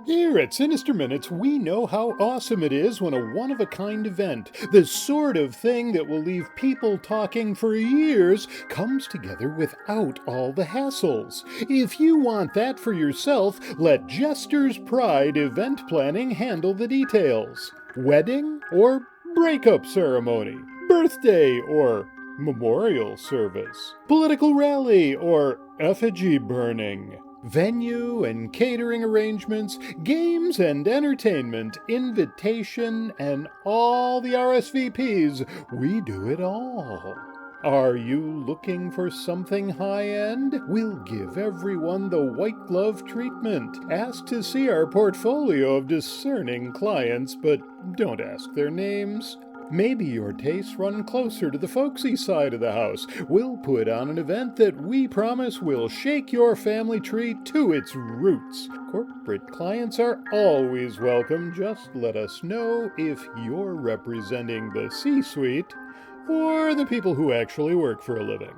Here at Sinister Minutes, we know how awesome it is when a one-of-a-kind event, the sort of thing that will leave people talking for years, comes together without all the hassles. If you want that for yourself, let Jester's Pride Event Planning handle the details. Wedding or breakup ceremony, birthday or memorial service, political rally or effigy burning. Venue and catering arrangements, games and entertainment, invitation, and all the RSVPs, we do it all. Are you looking for something high-end? We'll give everyone the white glove treatment. Ask to see our portfolio of discerning clients, but don't ask their names. Maybe your tastes run closer to the folksy side of the house. We'll put on an event that we promise will shake your family tree to its roots. Corporate clients are always welcome. Just let us know if you're representing the C-suite or the people who actually work for a living.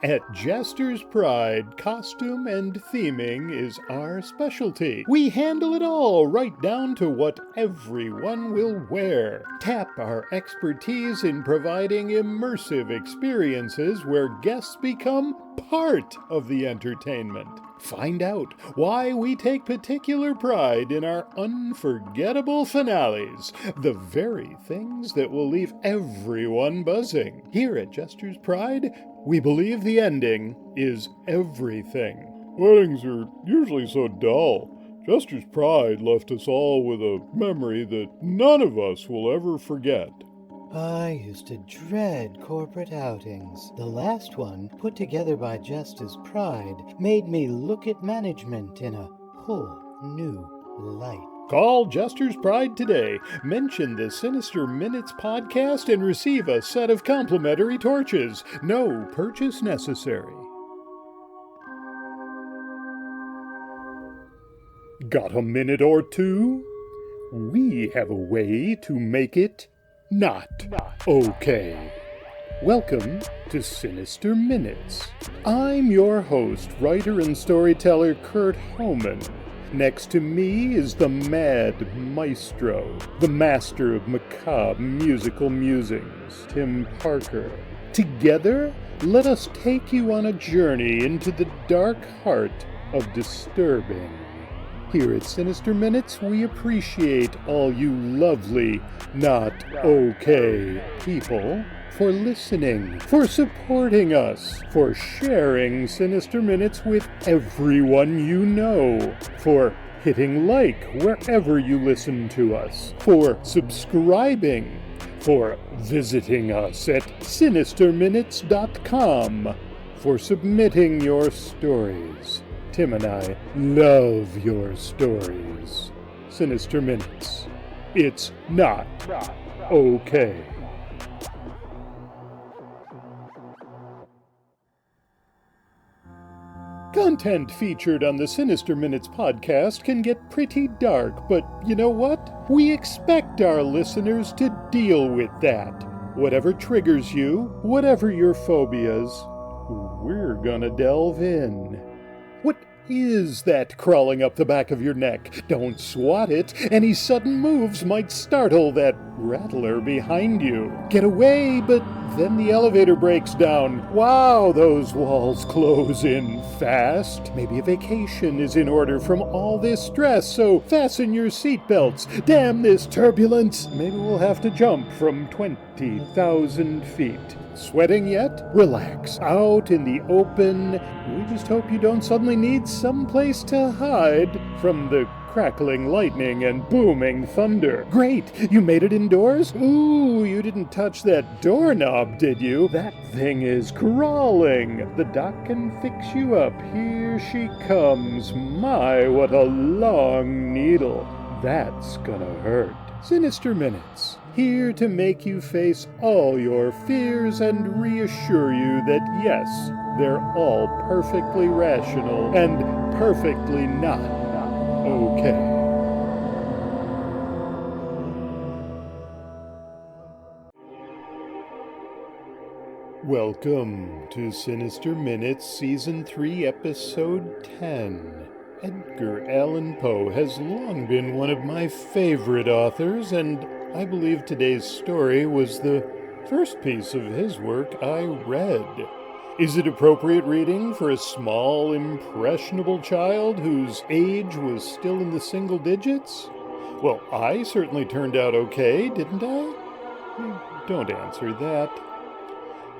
At Jester's Pride, costume and theming is our specialty. We handle it all, right down to what everyone will wear. Tap our expertise in providing immersive experiences where guests become part of the entertainment. Find out why we take particular pride in our unforgettable finales, the very things that will leave everyone buzzing. Here at Jester's Pride, we believe the ending is everything. Weddings are usually so dull. Jester's Pride left us all with a memory that none of us will ever forget. I used to dread corporate outings. The last one, put together by Jester's Pride, made me look at management in a whole new light. Call Jester's Pride today. Mention the Sinister Minutes podcast and receive a set of complimentary torches. No purchase necessary. Got a minute or two? We have a way to make it not okay. Welcome to Sinister Minutes. I'm your host, writer and storyteller Kurt Homan. Next to me is the mad maestro, the master of macabre musical musings, Tim Parker. Together, let us take you on a journey into the dark heart of disturbing. Here at Sinister Minutes, we appreciate all you lovely, not okay people for listening, for supporting us, for sharing Sinister Minutes with everyone you know, for hitting like wherever you listen to us, for subscribing, for visiting us at sinisterminutes.com, for submitting your stories. Tim and I love your stories. Sinister Minutes. It's not okay. Content featured on the Sinister Minutes podcast can get pretty dark, but you know what? We expect our listeners to deal with that. Whatever triggers you, whatever your phobias, we're gonna delve in. What is that crawling up the back of your neck? Don't swat it. Any sudden moves might startle that rattler behind you. Get away, but then the elevator breaks down. Wow, those walls close in fast. Maybe a vacation is in order from all this stress, so fasten your seatbelts. Damn this turbulence. Maybe we'll have to jump from 20,000 feet. Sweating yet? Relax. Out in the open. We just hope you don't suddenly need someplace to hide from the crackling lightning and booming thunder. Great! You made it indoors? Ooh, you didn't touch that doorknob, did you? That thing is crawling. The doc can fix you up. Here she comes. My, what a long needle. That's gonna hurt. Sinister Minutes. Here to make you face all your fears and reassure you that yes, they're all perfectly rational and perfectly not okay. Welcome to Sinister Minutes Season 3, Episode 10. Edgar Allan Poe has long been one of my favorite authors, and I believe today's story was the first piece of his work I read. Is it appropriate reading for a small, impressionable child whose age was still in the single digits? Well, I certainly turned out okay, didn't I? Don't answer that.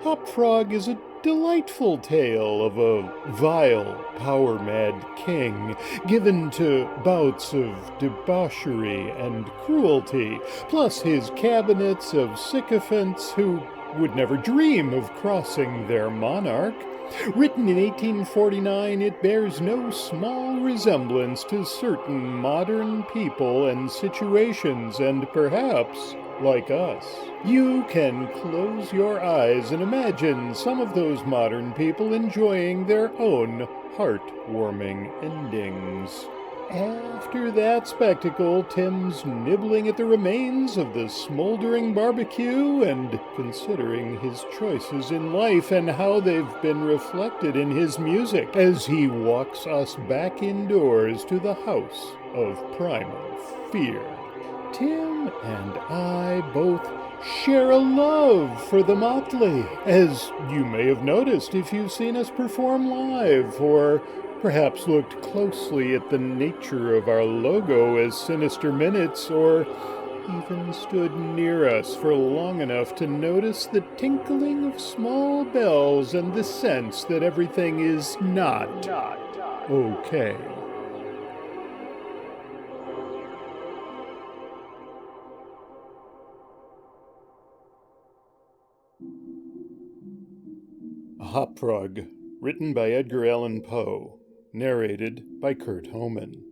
HopFrog is a delightful tale of a vile, power-mad king given to bouts of debauchery and cruelty, plus his cabinets of sycophants who would never dream of crossing their monarch. Written in 1849, it bears no small resemblance to certain modern people and situations, and perhaps, like us, you can close your eyes and imagine some of those modern people enjoying their own heartwarming endings. After that spectacle, Tim's nibbling at the remains of the smoldering barbecue and considering his choices in life and how they've been reflected in his music as he walks us back indoors to the House of Primal Fear. Tim and I both share a love for the motley, as you may have noticed if you've seen us perform live, or perhaps looked closely at the nature of our logo as Sinister Minutes, or even stood near us for long enough to notice the tinkling of small bells and the sense that everything is not okay. HopFrog, written by Edgar Allan Poe, narrated by Kurt Homan.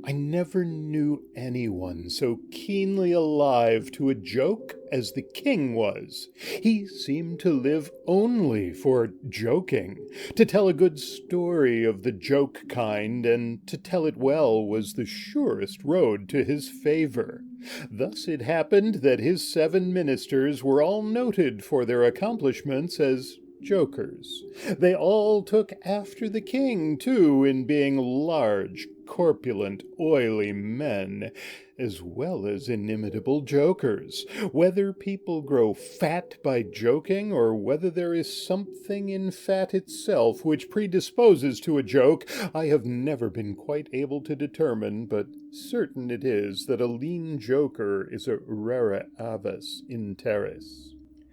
I never knew anyone so keenly alive to a joke as the king was. He seemed to live only for joking. To tell a good story of the joke kind, and to tell it well, was the surest road to his favor. Thus it happened that his 7 ministers were all noted for their accomplishments as jokers. They all took after the king, too, in being large, corpulent, oily men, as well as inimitable jokers. Whether people grow fat by joking, or whether there is something in fat itself which predisposes to a joke, I have never been quite able to determine, but certain it is that a lean joker is a rara avis in terris.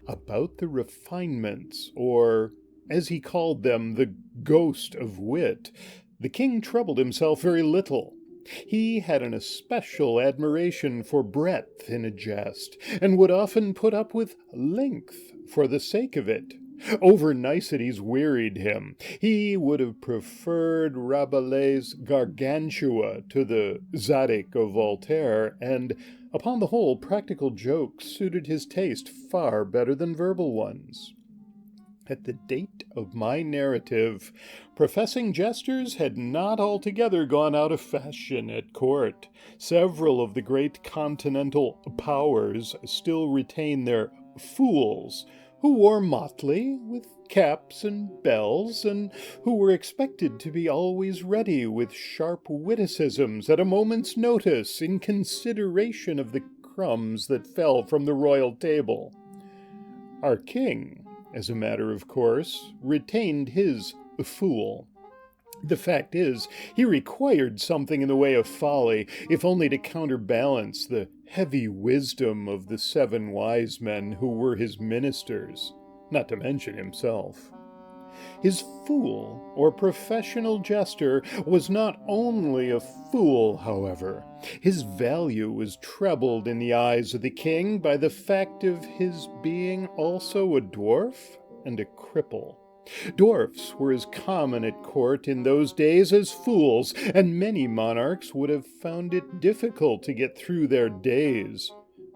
About the refinements, or, as he called them, the ghost of wit, the king troubled himself very little. He had an especial admiration for breadth in a jest, and would often put up with length for the sake of it. Over-niceties wearied him. He would have preferred Rabelais' Gargantua to the Zadig of Voltaire, and, upon the whole, practical jokes suited his taste far better than verbal ones. At the date of my narrative, professing jesters had not altogether gone out of fashion at court. Several of the great continental powers still retain their fools, who wore motley, with caps and bells, and who were expected to be always ready with sharp witticisms at a moment's notice in consideration of the crumbs that fell from the royal table. Our king, as a matter of course, retained his fool. The fact is, he required something in the way of folly, if only to counterbalance the heavy wisdom of the 7 wise men who were his ministers, not to mention himself. His fool, or professional jester, was not only a fool, however. His value was trebled in the eyes of the king by the fact of his being also a dwarf and a cripple. Dwarfs were as common at court in those days as fools, and many monarchs would have found it difficult to get through their days.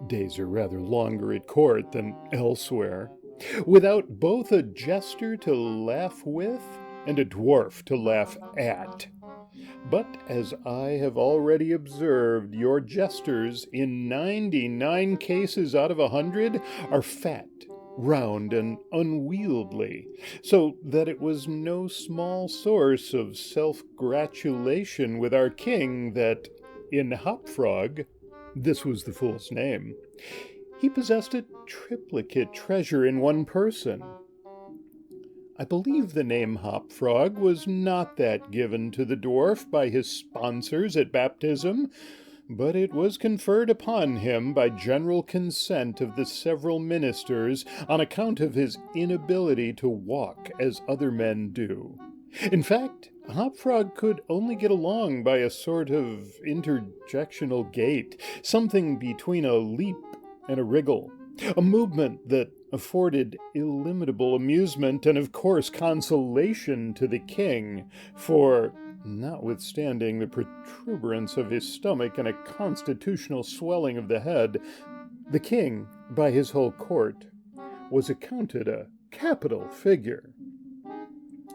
Days are rather longer at court than elsewhere, without both a jester to laugh with and a dwarf to laugh at. But, as I have already observed, your jesters, in 99 cases out of 100, are fat round and unwieldy, so that it was no small source of self-gratulation with our king that, in HopFrog, this was the fool's name, he possessed a triplicate treasure in one person. I believe the name HopFrog was not that given to the dwarf by his sponsors at baptism, but it was conferred upon him by general consent of the several ministers on account of his inability to walk as other men do. In fact, HopFrog could only get along by a sort of interjectional gait, something between a leap and a wriggle, a movement that afforded illimitable amusement and, of course, consolation to the king, for, notwithstanding the protuberance of his stomach and a constitutional swelling of the head, the king, by his whole court, was accounted a capital figure.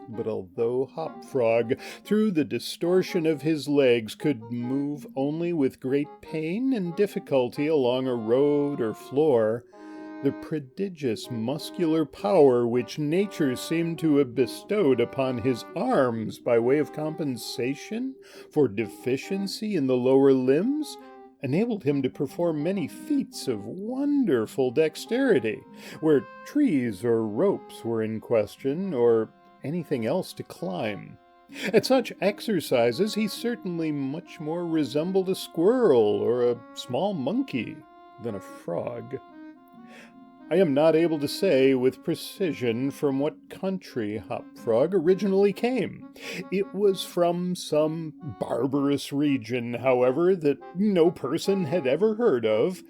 But although HopFrog, through the distortion of his legs, could move only with great pain and difficulty along a road or floor, the prodigious muscular power which nature seemed to have bestowed upon his arms by way of compensation for deficiency in the lower limbs enabled him to perform many feats of wonderful dexterity, where trees or ropes were in question, or anything else to climb. At such exercises he certainly much more resembled a squirrel or a small monkey than a frog. I am not able to say with precision from what country HopFrog originally came. It was from some barbarous region, however, that no person had ever heard of,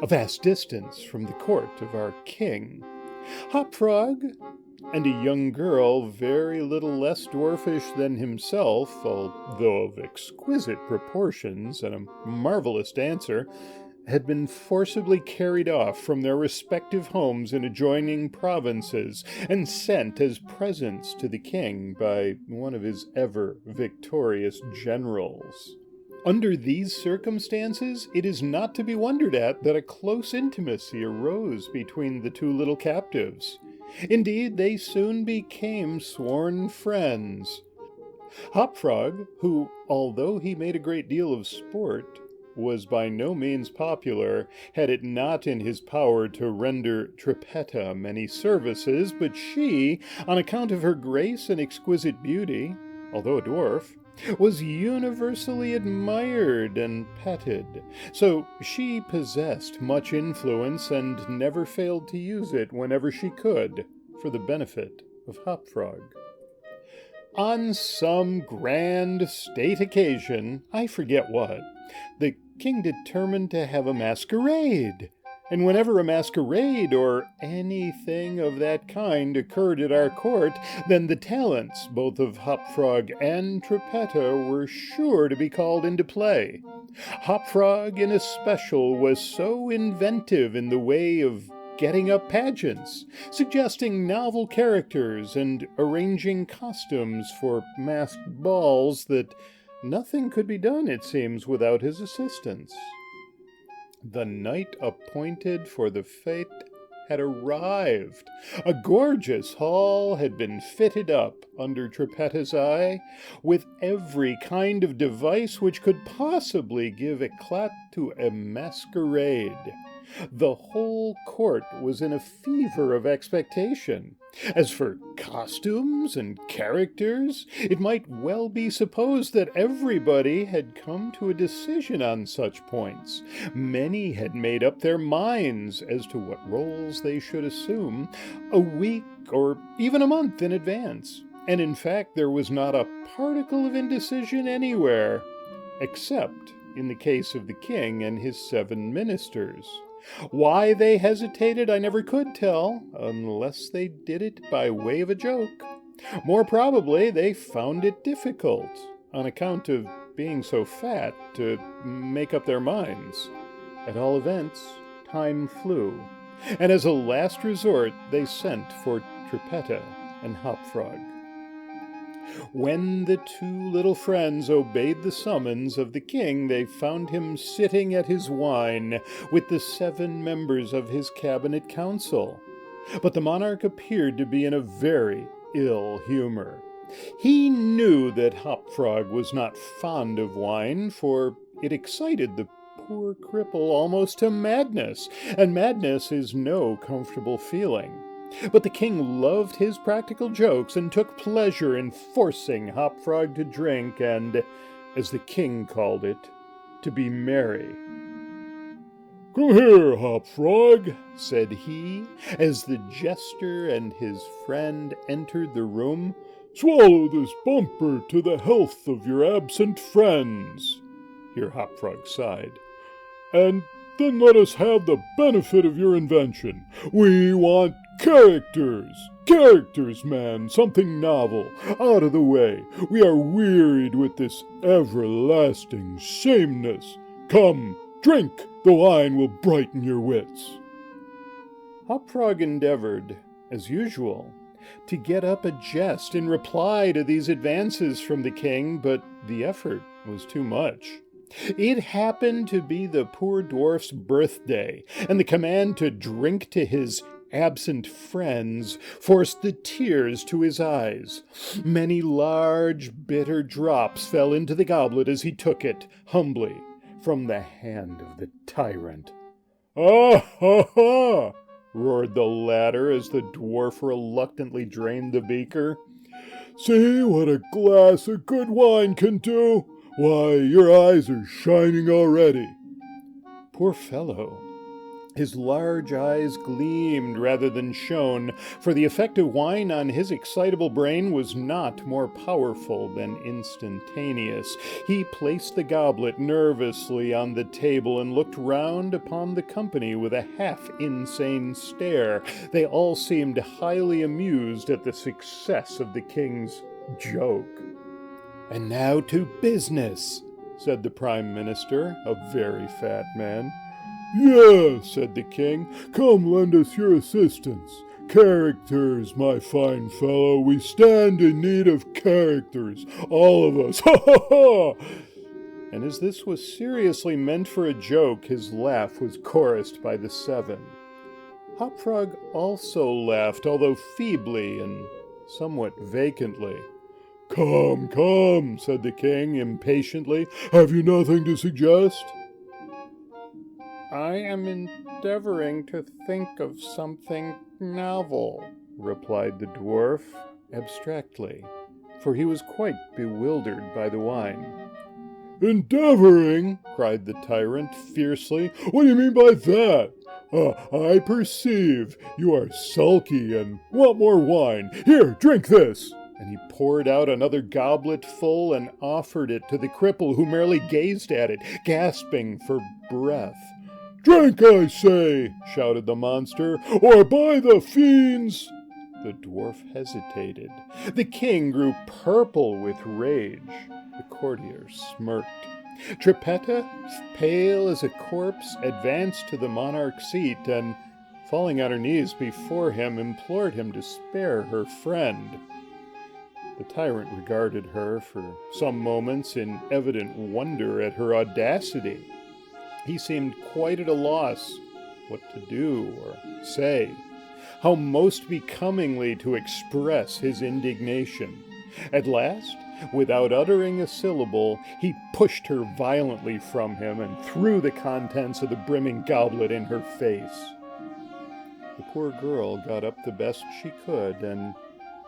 a vast distance from the court of our king. HopFrog and a young girl very little less dwarfish than himself, although of exquisite proportions and a marvelous dancer, had been forcibly carried off from their respective homes in adjoining provinces and sent as presents to the king by one of his ever-victorious generals. Under these circumstances, it is not to be wondered at that a close intimacy arose between the two little captives. Indeed, they soon became sworn friends. HopFrog, who, although he made a great deal of sport, was by no means popular, had it not in his power to render Trippetta many services, but she, on account of her grace and exquisite beauty, although a dwarf, was universally admired and petted, so she possessed much influence and never failed to use it whenever she could, for the benefit of HopFrog. On some grand state occasion, I forget what, the king determined to have a masquerade, and whenever a masquerade or anything of that kind occurred at our court, then the talents both of HopFrog and Trippetta were sure to be called into play. HopFrog in especial was so inventive in the way of getting up pageants, suggesting novel characters, and arranging costumes for masked balls that nothing could be done, it seems, without his assistance. The night appointed for the fete had arrived. A gorgeous hall had been fitted up under Trippetta's eye, with every kind of device which could possibly give eclat to a masquerade. The whole court was in a fever of expectation. As for costumes and characters, it might well be supposed that everybody had come to a decision on such points. Many had made up their minds as to what roles they should assume a week or even a month in advance, and in fact there was not a particle of indecision anywhere, except in the case of the king and his 7 ministers. Why they hesitated I never could tell, unless they did it by way of a joke. More probably they found it difficult, on account of being so fat, to make up their minds. At all events, time flew, and as a last resort they sent for Trippetta and HopFrog. When the 2 little friends obeyed the summons of the king, they found him sitting at his wine with the 7 members of his cabinet council. But the monarch appeared to be in a very ill humor. He knew that HopFrog was not fond of wine, for it excited the poor cripple almost to madness, and madness is no comfortable feeling. But the king loved his practical jokes and took pleasure in forcing HopFrog to drink and, as the king called it, to be merry. "Come here, HopFrog," said he, as the jester and his friend entered the room. "Swallow this bumper to the health of your absent friends." Here HopFrog sighed. "And then let us have the benefit of your invention. We want characters. Characters, man, something novel. Out of the way. We are wearied with this everlasting sameness. Come, drink. The wine will brighten your wits." HopFrog endeavored, as usual, to get up a jest in reply to these advances from the king, but the effort was too much. It happened to be the poor dwarf's birthday, and the command to drink to his absent friends forced the tears to his eyes. Many large, bitter drops fell into the goblet as he took it, humbly, from the hand of the tyrant. "Ah, ha, ha!" roared the latter as the dwarf reluctantly drained the beaker. "See what a glass of good wine can do? Why, your eyes are shining already." Poor fellow! His large eyes gleamed rather than shone, for the effect of wine on his excitable brain was not more powerful than instantaneous. He placed the goblet nervously on the table and looked round upon the company with a half-insane stare. They all seemed highly amused at the success of the king's joke. "And now to business," said the Prime Minister, a very fat man. "Yes," said the king. "Come, lend us your assistance. Characters, my fine fellow. We stand in need of characters. All of us. Ha, ha, ha!" And as this was seriously meant for a joke, his laugh was chorused by the seven. HopFrog also laughed, although feebly and somewhat vacantly. "Come, come," said the king impatiently. "Have you nothing to suggest?" "I am endeavoring to think of something novel," replied the dwarf, abstractly, for he was quite bewildered by the wine. "Endeavoring?" cried the tyrant fiercely. "What do you mean by that? I perceive you are sulky and want more wine. Here, drink this." And he poured out another goblet full and offered it to the cripple, who merely gazed at it, gasping for breath. "Drink, I say!" shouted the monster, "or by the fiends—" The dwarf hesitated. The king grew purple with rage. The courtiers smirked. Trippetta, pale as a corpse, advanced to the monarch's seat and, falling on her knees before him, implored him to spare her friend. The tyrant regarded her for some moments in evident wonder at her audacity. He seemed quite at a loss what to do or say, how most becomingly to express his indignation. At last, without uttering a syllable, he pushed her violently from him and threw the contents of the brimming goblet in her face. The poor girl got up the best she could and,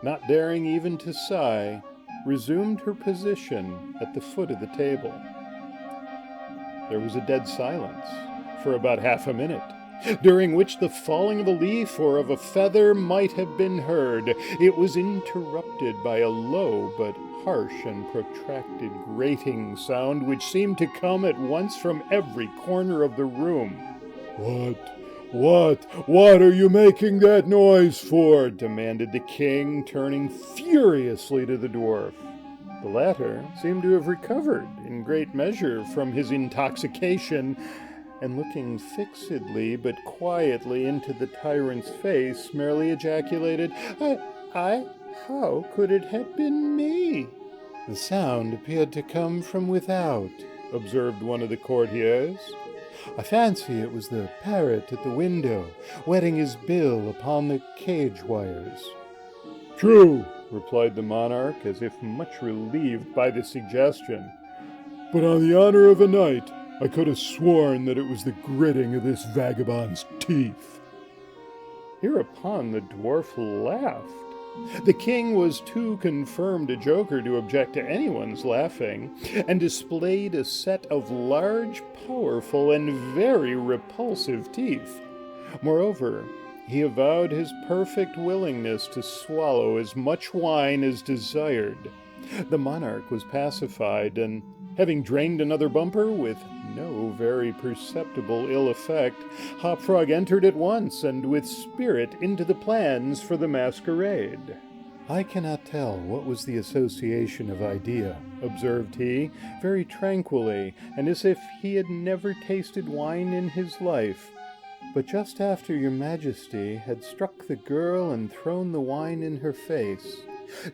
not daring even to sigh, resumed her position at the foot of the table. There was a dead silence for about half a minute, during which the falling of a leaf or of a feather might have been heard. It was interrupted by a low but harsh and protracted grating sound which seemed to come at once from every corner of the room. What are you making that noise for?" demanded the king, turning furiously to the dwarf. The latter seemed to have recovered in great measure from his intoxication, and looking fixedly but quietly into the tyrant's face, merely ejaculated, How could it have been me?" "The sound appeared to come from without," observed one of the courtiers. I fancy it was the parrot at the window, wetting his bill upon the cage wires." "True," replied the monarch, as if much relieved by the suggestion. "But on the honor of a knight, I could have sworn that it was the gritting of this vagabond's teeth." Hereupon the dwarf laughed. The king was too confirmed a joker to object to anyone's laughing, and displayed a set of large, powerful, and very repulsive teeth. Moreover, he avowed his perfect willingness to swallow as much wine as desired. The monarch was pacified, and having drained another bumper with no very perceptible ill effect, HopFrog entered at once and with spirit into the plans for the masquerade. "I cannot tell what was the association of idea," observed he, very tranquilly, and as if he had never tasted wine in his life. "But just after your majesty had struck the girl and thrown the wine in her face,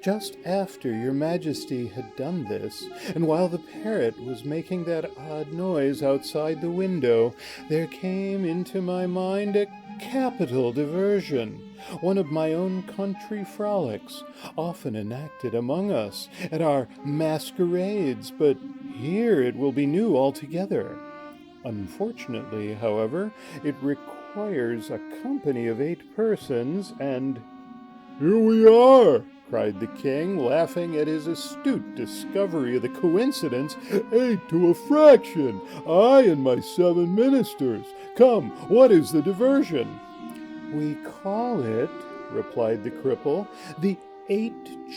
just after your majesty had done this, and while the parrot was making that odd noise outside the window, there came into my mind a capital diversion, one of my own country frolics, often enacted among us at our masquerades, but here it will be new altogether. Unfortunately, however, it requires a company of 8 persons, and—" "Here we are!" cried the king, laughing at his astute discovery of the coincidence. "8 to a fraction! I and my 7 ministers. Come, what is the diversion?" "We call it," replied the cripple, "the 8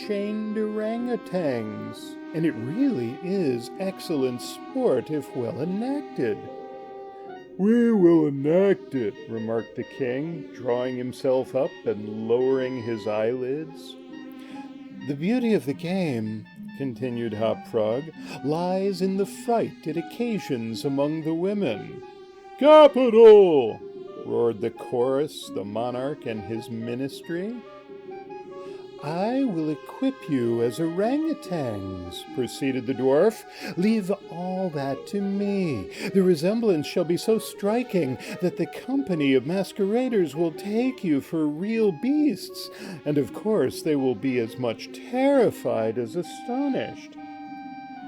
chained orangutans, and it really is excellent sport if well enacted." "We will enact it," remarked the king, drawing himself up and lowering his eyelids. "The beauty of the game," continued HopFrog, "lies in the fright it occasions among the women." "Capital!" roared the chorus, the monarch and his ministry. "I will equip you as orangutans," proceeded the dwarf. "Leave all that to me. The resemblance shall be so striking that the company of masqueraders will take you for real beasts, and of course they will be as much terrified as astonished."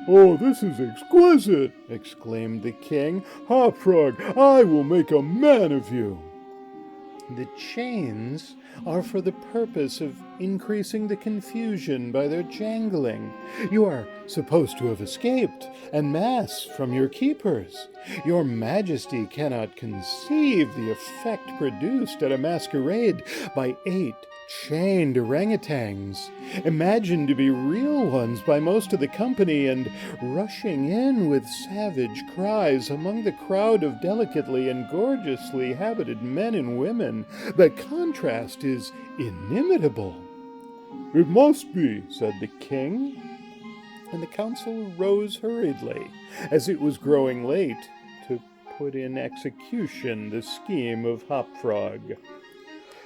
"Oh, this is exquisite!" exclaimed the king. "HopFrog, I will make a man of you." "The chains are for the purpose of increasing the confusion by their jangling. You are supposed to have escaped en masse from your keepers. Your majesty cannot conceive the effect produced at a masquerade by 8 chained orangutans, imagined to be real ones by most of the company, and rushing in with savage cries among the crowd of delicately and gorgeously habited men and women. The contrast is inimitable." "It must be," said the king, and the council rose hurriedly, as it was growing late, to put in execution the scheme of HopFrog.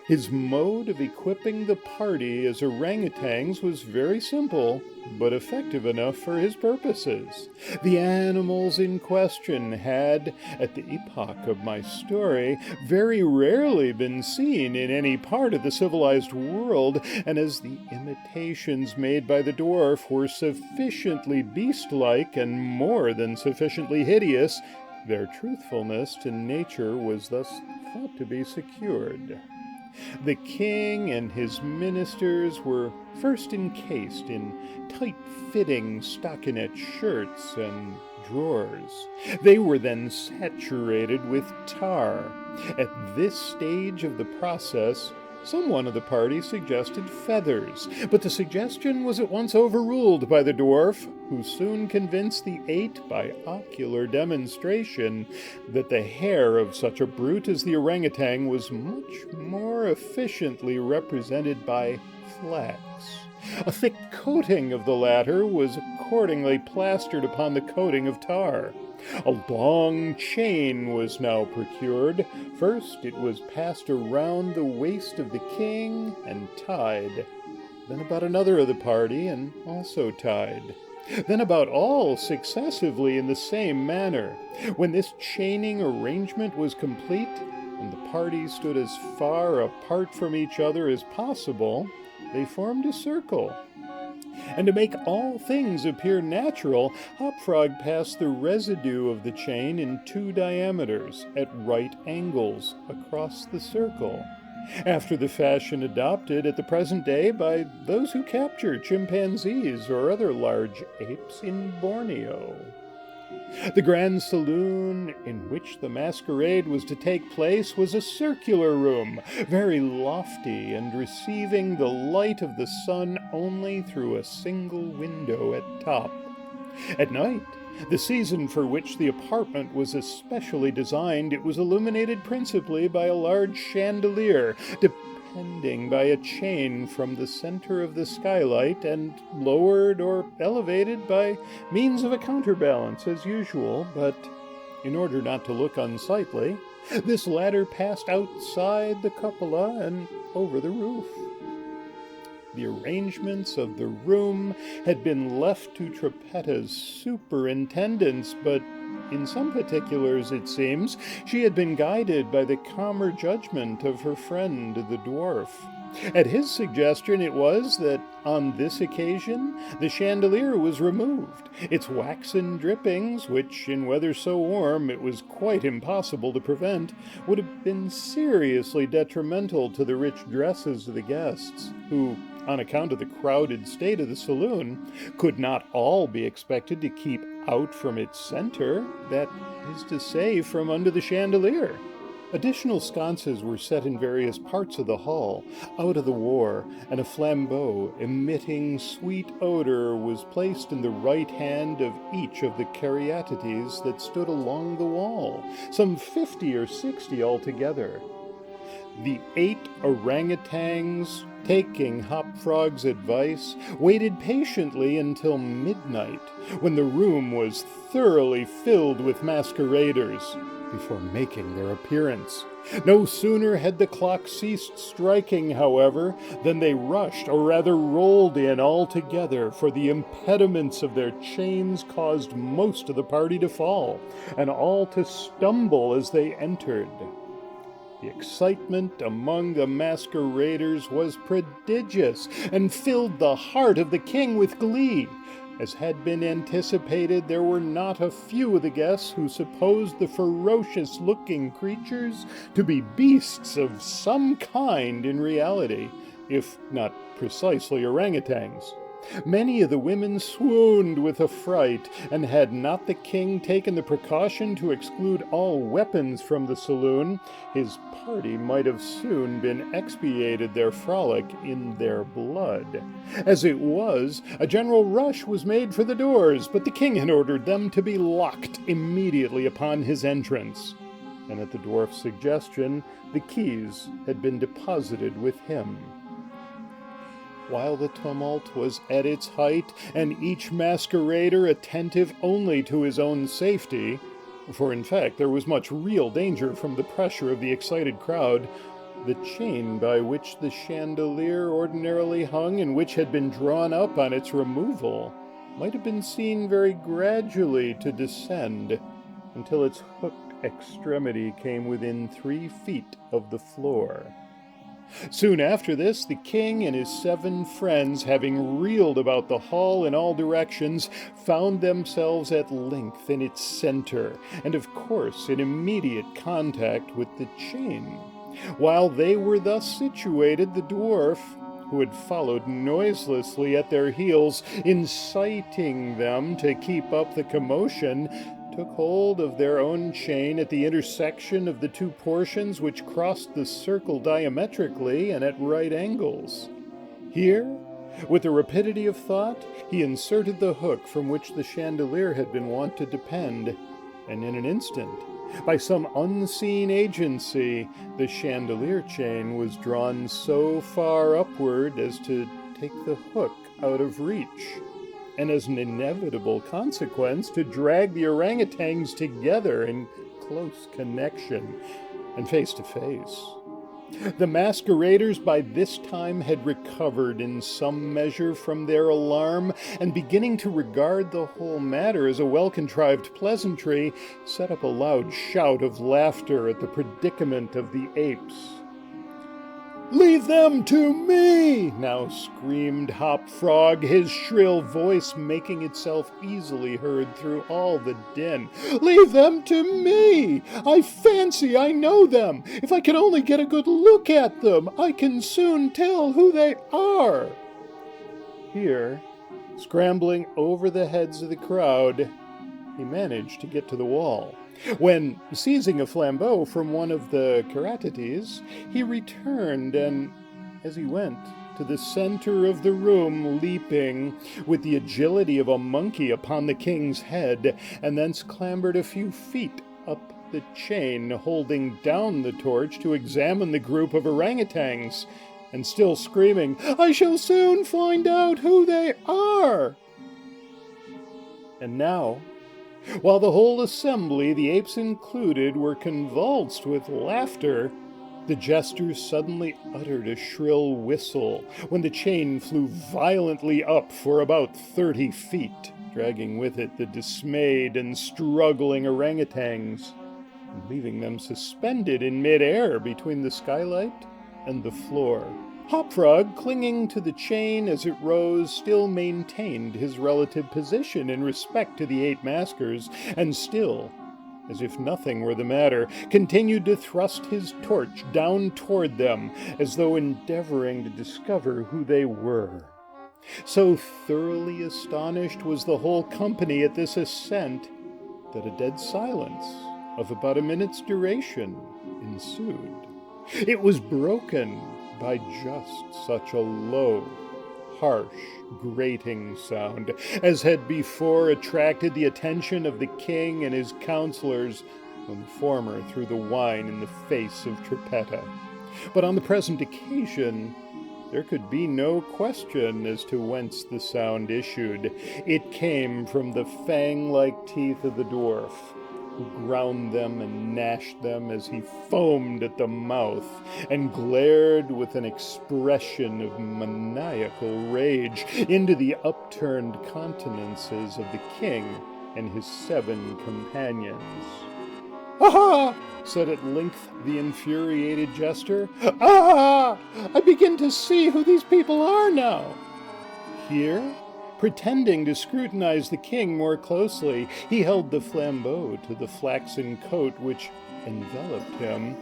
His mode of equipping the party as orangutans was very simple, but effective enough for his purposes. The animals in question had, at the epoch of my story, very rarely been seen in any part of the civilized world, and as the imitations made by the dwarf were sufficiently beast-like and more than sufficiently hideous, their truthfulness to nature was thus thought to be secured. The king and his ministers were first encased in tight-fitting stockinette shirts and drawers. They were then saturated with tar. At this stage of the process, someone of the party suggested feathers, but the suggestion was at once overruled by the dwarf, who soon convinced the 8 by ocular demonstration that the hair of such a brute as the orangutan was much more efficiently represented by flax. A thick coating of the latter was accordingly plastered upon the coating of tar. A long chain was now procured. First it was passed around the waist of the king and tied, then about another of the party and also tied. then about all successively in the same manner. When this chaining arrangement was complete, and the parties stood as far apart from each other as possible, they formed a circle. And to make all things appear natural, HopFrog passed the residue of the chain in 2 diameters at right angles across the circle, after the fashion adopted at the present day by those who capture chimpanzees or other large apes in Borneo. The grand saloon in which the masquerade was to take place was a circular room, very lofty and receiving the light of the sun only through a single window at top. At night, the season for which the apartment was especially designed, it was illuminated principally by a large chandelier, depending by a chain from the center of the skylight and lowered or elevated by means of a counterbalance as usual, but in order not to look unsightly, this ladder passed outside the cupola and over the roof. The arrangements of the room had been left to Trippetta's superintendence, but in some particulars, it seems, she had been guided by the calmer judgment of her friend the dwarf. At his suggestion it was that, on this occasion, the chandelier was removed. Its waxen drippings, which, in weather so warm it was quite impossible to prevent, would have been seriously detrimental to the rich dresses of the guests, who, on account of the crowded state of the saloon, could not all be expected to keep out from its center, that is to say, from under the chandelier. Additional sconces were set in various parts of the hall, out of the war, and a flambeau emitting sweet odor was placed in the right hand of each of the caryatides that stood along the wall, some 50 or 60 altogether. The 8 orangutans, taking HopFrog's advice, waited patiently until midnight, when the room was thoroughly filled with masqueraders, before making their appearance. No sooner had the clock ceased striking, however, than they rushed, or rather rolled in all together, for the impediments of their chains caused most of the party to fall, and all to stumble as they entered. The excitement among the masqueraders was prodigious, and filled the heart of the king with glee. As had been anticipated, there were not a few of the guests who supposed the ferocious-looking creatures to be beasts of some kind in reality, if not precisely orangutans. Many of the women swooned with affright, and had not the king taken the precaution to exclude all weapons from the saloon, his party might have soon been expiated their frolic in their blood. As it was, a general rush was made for the doors, but the king had ordered them to be locked immediately upon his entrance, and at the dwarf's suggestion, the keys had been deposited with him. While the tumult was at its height, and each masquerader attentive only to his own safety, for in fact there was much real danger from the pressure of the excited crowd, the chain by which the chandelier ordinarily hung and which had been drawn up on its removal might have been seen very gradually to descend until its hooked extremity came within 3 feet of the floor. Soon after this, the king and his 7 friends, having reeled about the hall in all directions, found themselves at length in its center, and of course in immediate contact with the chain. While they were thus situated, the dwarf, who had followed noiselessly at their heels, inciting them to keep up the commotion, took hold of their own chain at the intersection of the 2 portions which crossed the circle diametrically and at right angles. Here, with the rapidity of thought, he inserted the hook from which the chandelier had been wont to depend, and in an instant, by some unseen agency, the chandelier chain was drawn so far upward as to take the hook out of reach, and as an inevitable consequence, to drag the orangutans together in close connection and face to face. The masqueraders by this time had recovered in some measure from their alarm, and beginning to regard the whole matter as a well-contrived pleasantry, set up a loud shout of laughter at the predicament of the apes. "Leave them to me!" now screamed HopFrog, his shrill voice making itself easily heard through all the din. "Leave them to me! I fancy I know them! If I can only get a good look at them, I can soon tell who they are!" Here, scrambling over the heads of the crowd, he managed to get to the wall, when, seizing a flambeau from one of the Keratites, he returned and, as he went, to the center of the room, leaping with the agility of a monkey upon the king's head, and thence clambered a few feet up the chain, holding down the torch to examine the group of orangutans, and still screaming, "I shall soon find out who they are!" And now, while the whole assembly, the apes included, were convulsed with laughter, the jester suddenly uttered a shrill whistle, when the chain flew violently up for about 30 feet, dragging with it the dismayed and struggling orangutans, and leaving them suspended in mid-air between the skylight and the floor. HopFrog, clinging to the chain as it rose, still maintained his relative position in respect to the 8 maskers, and still, as if nothing were the matter, continued to thrust his torch down toward them, as though endeavoring to discover who they were. So thoroughly astonished was the whole company at this ascent, that a dead silence of about a minute's duration ensued. It was broken by just such a low, harsh, grating sound as had before attracted the attention of the king and his counselors when the former threw the wine in the face of Trippetta. But on the present occasion, there could be no question as to whence the sound issued. It came from the fang-like teeth of the dwarf, who ground them and gnashed them as he foamed at the mouth and glared with an expression of maniacal rage into the upturned countenances of the king and his 7 companions. "Aha!" said at length the infuriated jester. "Ah! I begin to see who these people are now." Here, pretending to scrutinize the king more closely, he held the flambeau to the flaxen coat which enveloped him,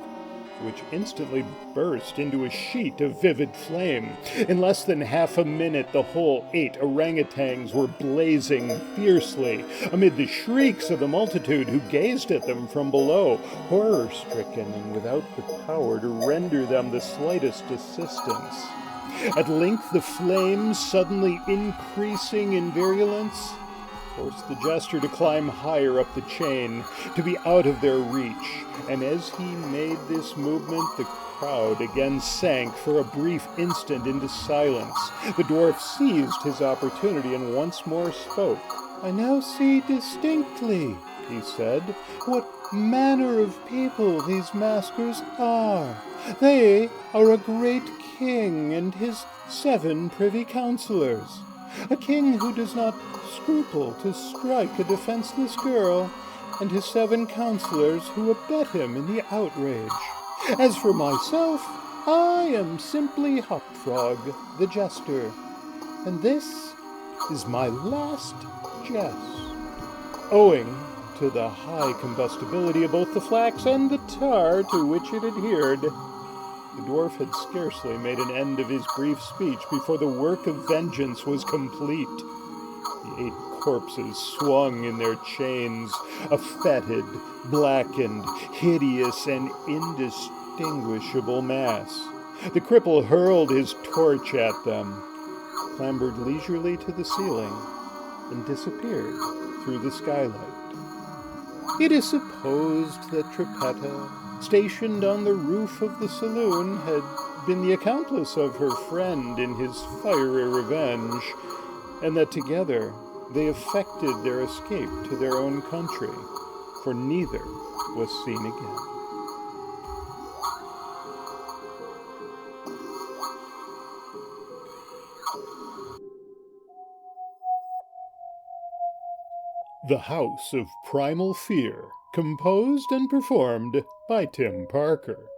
which instantly burst into a sheet of vivid flame. In less than half a minute, the whole 8 orangutans were blazing fiercely, amid the shrieks of the multitude who gazed at them from below, horror-stricken and without the power to render them the slightest assistance. At length, the flames, suddenly increasing in virulence, forced the jester to climb higher up the chain, to be out of their reach, and as he made this movement, the crowd again sank for a brief instant into silence. The dwarf seized his opportunity and once more spoke. "I now see distinctly," he said, "what manner of people these maskers are. They are a great king and his 7 privy councillors, a king who does not scruple to strike a defenseless girl, and his 7 councillors who abet him in the outrage. As for myself, I am simply HopFrog, the jester, and this is my last jest." Owing to the high combustibility of both the flax and the tar to which it adhered, the dwarf had scarcely made an end of his brief speech before the work of vengeance was complete. The 8 corpses swung in their chains, a fetid, blackened, hideous, and indistinguishable mass. The cripple hurled his torch at them, clambered leisurely to the ceiling, and disappeared through the skylight. It is supposed that Trippetta, stationed on the roof of the saloon, had been the accomplice of her friend in his fiery revenge, and that together they effected their escape to their own country, for neither was seen again. The House of Primal Fear, composed and performed by Tim Parker.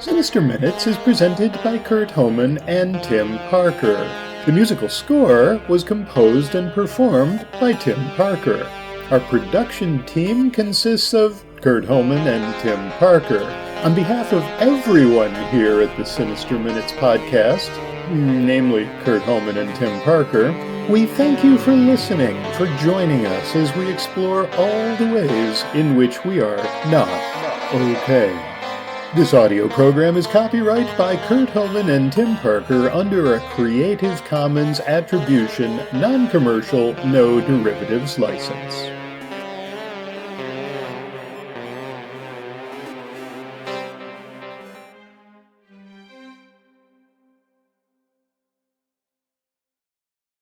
Sinister Minutes is presented by Kurt Homan and Tim Parker. The musical score was composed and performed by Tim Parker. Our production team consists of Kurt Homan and Tim Parker. On behalf of everyone here at the Sinister Minutes podcast, namely Kurt Homan and Tim Parker, we thank you for listening, for joining us as we explore all the ways in which we are not okay. This audio program is copyright by Kurt Homan and Tim Parker under a Creative Commons Attribution, Non-Commercial, No Derivatives license.